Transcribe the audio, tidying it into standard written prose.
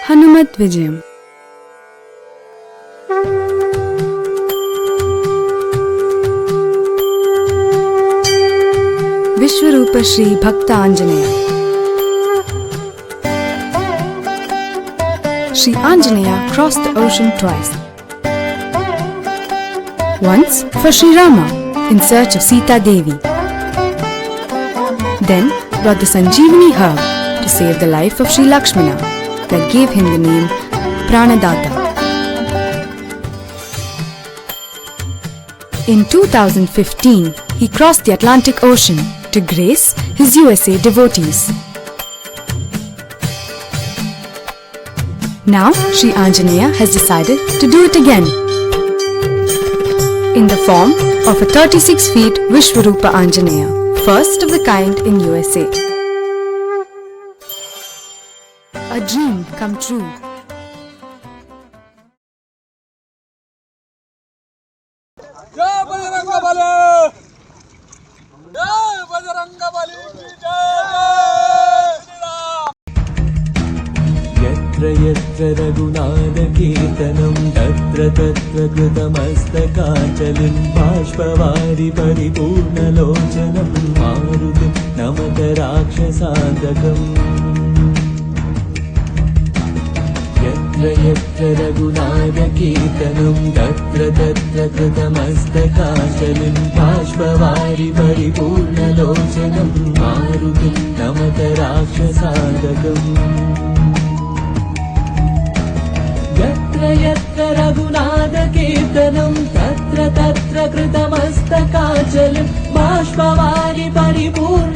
హనుమత్ విజయం. Vishwarupa Shri Bhakta Anjaneya. Shri Anjaneya crossed the ocean twice. Once for Shri Rama in search of Sita Devi. Then brought the Sanjeevani herb to save the life of Shri Lakshmana that gave him the name Pranadata. In 2015, he crossed the Atlantic Ocean to grace his USA devotees. Now, Shri Anjaneya has decided to do it again in the form of a 36 feet Vishwarupa Anjaneya, first of the kind in USA. A dream come true. जय बजरंगबली, जय बजरंगबली की जय श्री राम. यत्र यत्र रघुनाथकीर्तनं तत्र तत्र कृतमस्तकाञ्जलिं बाष्पवारि परिपूर्णलोचनं मारुतिं नमत राक्षसान्तकम्. यत्र यत्र रघुनाथकीर्तनं तत्र तत्र कृतमस्तकाञ्जलिं बाष्पवारि परिपूर्णलोचनं मारुतिं नमत राक्षसान्तकम्. यत्र यत्र रघुनाथकीर्तनं तत्र तत्र कृतमस्तकाञ्जलिं बाष्पवारि परिपूर्ण